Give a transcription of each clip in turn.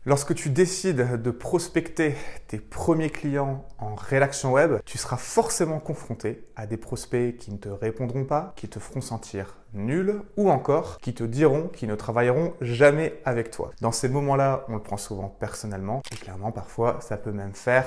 Lorsque tu décides de prospecter tes premiers clients en rédaction web, tu seras forcément confronté à des prospects qui ne te répondront pas, qui te feront sentir nul ou encore qui te diront qu'ils ne travailleront jamais avec toi. Dans ces moments-là, on le prend souvent personnellement et clairement parfois ça peut même faire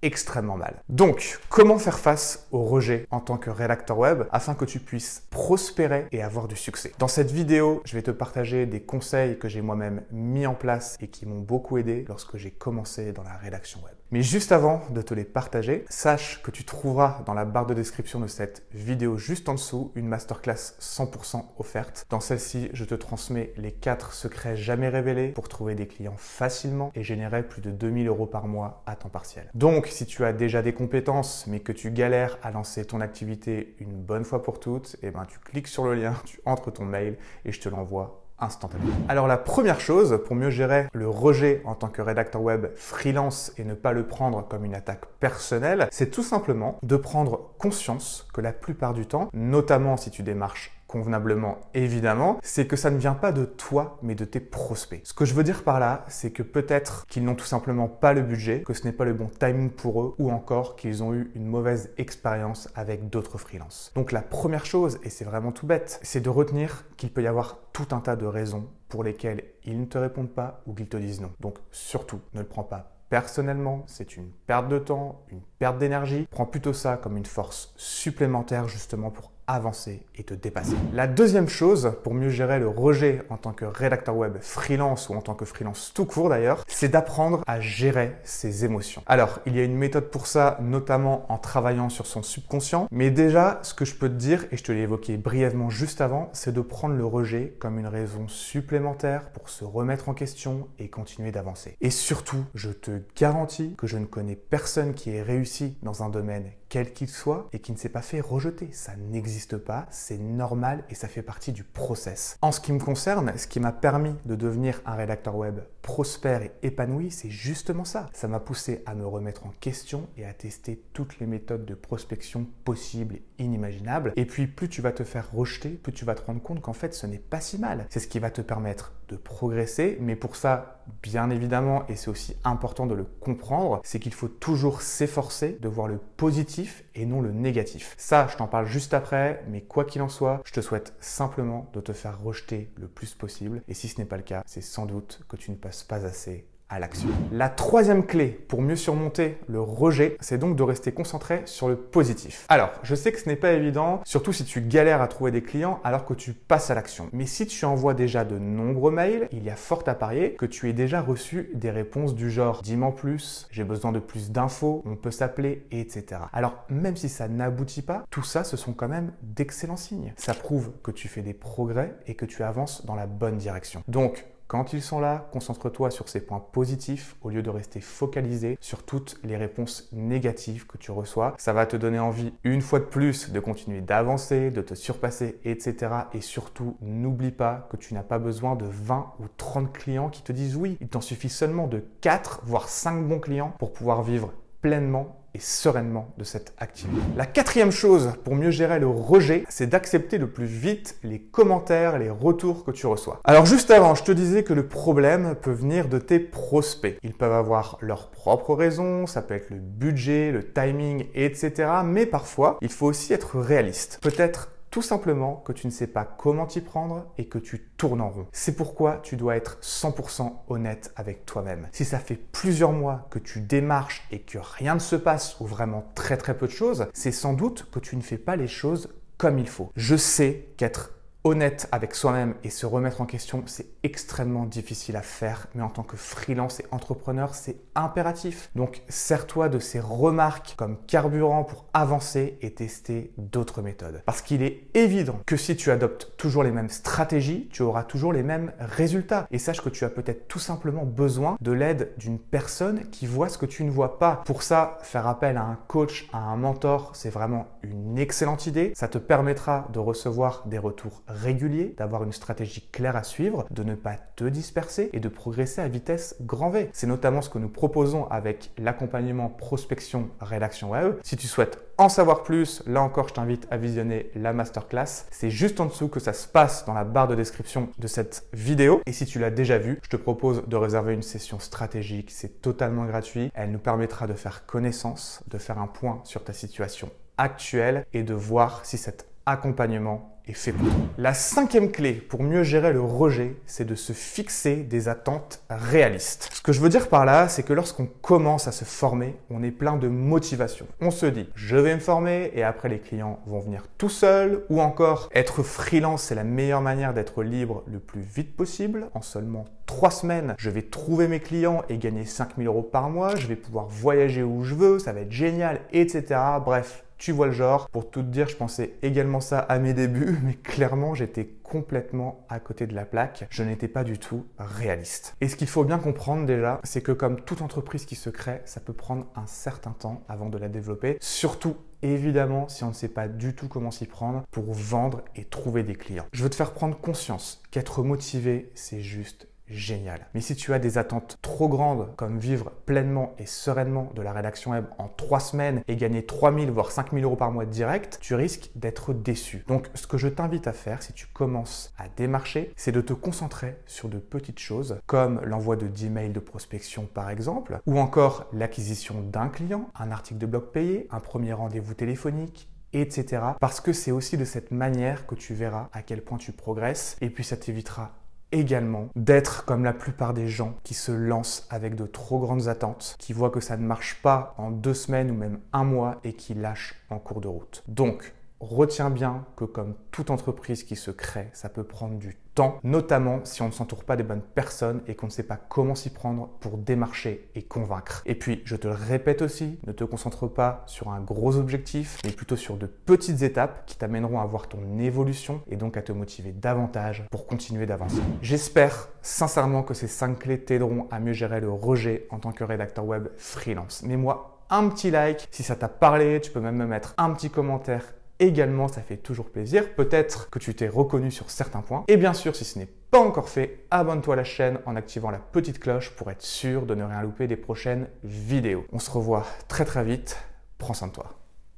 extrêmement mal. Donc, comment faire face au rejet en tant que rédacteur web afin que tu puisses prospérer et avoir du succès? Dans cette vidéo, je vais te partager des conseils que j'ai moi-même mis en place et qui m'ont beaucoup aidé lorsque j'ai commencé dans la rédaction web. Mais juste avant de te les partager, sache que tu trouveras dans la barre de description de cette vidéo juste en dessous une masterclass 100% offerte. Dans celle-ci, je te transmets les 4 secrets jamais révélés pour trouver des clients facilement et générer plus de 2000 € par mois à temps partiel. Donc, si tu as déjà des compétences mais que tu galères à lancer ton activité une bonne fois pour toutes, tu cliques sur le lien, tu entres ton mail et je te l'envoie instantanément. Alors la première chose pour mieux gérer le rejet en tant que rédacteur web freelance et ne pas le prendre comme une attaque personnelle, c'est tout simplement de prendre conscience que la plupart du temps, notamment si tu démarches convenablement évidemment, c'est que ça ne vient pas de toi mais de tes prospects. Ce que je veux dire par là, c'est que peut-être qu'ils n'ont tout simplement pas le budget, que ce n'est pas le bon timing pour eux ou encore qu'ils ont eu une mauvaise expérience avec d'autres freelances. Donc la première chose, et c'est vraiment tout bête, c'est de retenir qu'il peut y avoir tout un tas de raisons pour lesquelles ils ne te répondent pas ou qu'ils te disent non. Donc surtout, ne le prends pas personnellement, c'est une perte de temps, une perte d'énergie. Prends plutôt ça comme une force supplémentaire justement pour avancer et te dépasser. La deuxième chose pour mieux gérer le rejet en tant que rédacteur web freelance ou en tant que freelance tout court d'ailleurs, c'est d'apprendre à gérer ses émotions. Alors, il y a une méthode pour ça, notamment en travaillant sur son subconscient. Mais déjà, ce que je peux te dire, et je te l'ai évoqué brièvement juste avant, c'est de prendre le rejet comme une raison supplémentaire pour se remettre en question et continuer d'avancer. Et surtout, je te garantis que je ne connais personne qui ait réussi dans un domaine quel qu'il soit et qui ne s'est pas fait rejeter. Ça n'existe pas, c'est normal et ça fait partie du process. En ce qui me concerne, ce qui m'a permis de devenir un rédacteur web prospère et épanoui, c'est justement ça. Ça m'a poussé à me remettre en question et à tester toutes les méthodes de prospection possibles et inimaginables. Et puis, plus tu vas te faire rejeter, plus tu vas te rendre compte qu'en fait, ce n'est pas si mal. C'est ce qui va te permettre de progresser, mais pour ça, bien évidemment, et c'est aussi important de le comprendre, c'est qu'il faut toujours s'efforcer de voir le positif et non le négatif. Ça, je t'en parle juste après, mais quoi qu'il en soit, je te souhaite simplement de te faire rejeter le plus possible. Et si ce n'est pas le cas, c'est sans doute que tu ne passes pas assez à l'action. La troisième clé pour mieux surmonter le rejet, c'est donc de rester concentré sur le positif. Alors, je sais que ce n'est pas évident, surtout si tu galères à trouver des clients alors que tu passes à l'action. Mais si tu envoies déjà de nombreux mails, il y a fort à parier que tu aies déjà reçu des réponses du genre « dis-moi plus »,« j'ai besoin de plus d'infos »,« on peut s'appeler », etc. Alors, même si ça n'aboutit pas, tout ça, ce sont quand même d'excellents signes. Ça prouve que tu fais des progrès et que tu avances dans la bonne direction. Donc, quand ils sont là, concentre-toi sur ces points positifs au lieu de rester focalisé sur toutes les réponses négatives que tu reçois. Ça va te donner envie, une fois de plus, de continuer d'avancer, de te surpasser, etc. Et surtout, n'oublie pas que tu n'as pas besoin de 20 ou 30 clients qui te disent oui. Il t'en suffit seulement de 4, voire 5 bons clients pour pouvoir vivre pleinement et sereinement de cette activité. La quatrième chose pour mieux gérer le rejet, c'est d'accepter le plus vite les commentaires, les retours que tu reçois. Alors juste avant, je te disais que le problème peut venir de tes prospects. Ils peuvent avoir leurs propres raisons, ça peut être le budget, le timing, etc. Mais parfois, il faut aussi être réaliste. Peut-être tout simplement que tu ne sais pas comment t'y prendre et que tu tournes en rond. C'est pourquoi tu dois être 100% honnête avec toi-même. Si ça fait plusieurs mois que tu démarches et que rien ne se passe ou vraiment très peu de choses, c'est sans doute que tu ne fais pas les choses comme il faut. Je sais qu'être honnête avec soi-même et se remettre en question, c'est extrêmement difficile à faire, mais en tant que freelance et entrepreneur, c'est impératif. Donc, sers-toi de ces remarques comme carburant pour avancer et tester d'autres méthodes. Parce qu'il est évident que si tu adoptes toujours les mêmes stratégies, tu auras toujours les mêmes résultats. Et sache que tu as peut-être tout simplement besoin de l'aide d'une personne qui voit ce que tu ne vois pas. Pour ça, faire appel à un coach, à un mentor, c'est vraiment une excellente idée. Ça te permettra de recevoir des retours régulier, d'avoir une stratégie claire à suivre, de ne pas te disperser et de progresser à vitesse grand V. C'est notamment ce que nous proposons avec l'accompagnement prospection rédaction web. Si tu souhaites en savoir plus, là encore, je t'invite à visionner la masterclass. C'est juste en dessous que ça se passe dans la barre de description de cette vidéo. Et si tu l'as déjà vu, je te propose de réserver une session stratégique. C'est totalement gratuit. Elle nous permettra de faire connaissance, de faire un point sur ta situation actuelle et de voir si cet accompagnement est fait pour toi. La 5e clé pour mieux gérer le rejet, c'est de se fixer des attentes réalistes. Ce que je veux dire par là, c'est que lorsqu'on commence à se former, on est plein de motivation. On se dit, je vais me former et après les clients vont venir tout seuls, ou encore être freelance, c'est la meilleure manière d'être libre le plus vite possible. En seulement 3 semaines, je vais trouver mes clients et gagner 5 000 € par mois, je vais pouvoir voyager où je veux, ça va être génial, etc. Bref. Tu vois le genre. Pour tout te dire, je pensais également ça à mes débuts, mais clairement, j'étais complètement à côté de la plaque. Je n'étais pas du tout réaliste. Et ce qu'il faut bien comprendre déjà, c'est que comme toute entreprise qui se crée, ça peut prendre un certain temps avant de la développer. Surtout, évidemment, si on ne sait pas du tout comment s'y prendre pour vendre et trouver des clients. Je veux te faire prendre conscience qu'être motivé, c'est juste génial. Mais si tu as des attentes trop grandes, comme vivre pleinement et sereinement de la rédaction web en 3 semaines et gagner 3 000 voire 5 000 € par mois direct, tu risques d'être déçu. Donc, ce que je t'invite à faire si tu commences à démarcher, c'est de te concentrer sur de petites choses, comme l'envoi de 10 mails de prospection par exemple, ou encore l'acquisition d'un client, un article de blog payé, un premier rendez-vous téléphonique, etc. Parce que c'est aussi de cette manière que tu verras à quel point tu progresses et puis ça t'évitera également d'être comme la plupart des gens qui se lancent avec de trop grandes attentes, qui voient que ça ne marche pas en 2 semaines ou même 1 mois et qui lâchent en cours de route. Donc, retiens bien que comme toute entreprise qui se crée, ça peut prendre du temps, notamment si on ne s'entoure pas des bonnes personnes et qu'on ne sait pas comment s'y prendre pour démarcher et convaincre. Et puis, je te le répète aussi, ne te concentre pas sur un gros objectif, mais plutôt sur de petites étapes qui t'amèneront à voir ton évolution et donc à te motiver davantage pour continuer d'avancer. J'espère sincèrement que ces 5 clés t'aideront à mieux gérer le rejet en tant que rédacteur web freelance. Mets-moi un petit like si ça t'a parlé, tu peux même me mettre un petit commentaire. Également, ça fait toujours plaisir. Peut-être que tu t'es reconnu sur certains points. Et bien sûr, si ce n'est pas encore fait, abonne-toi à la chaîne en activant la petite cloche pour être sûr de ne rien louper des prochaines vidéos. On se revoit très vite. Prends soin de toi.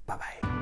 Bye bye.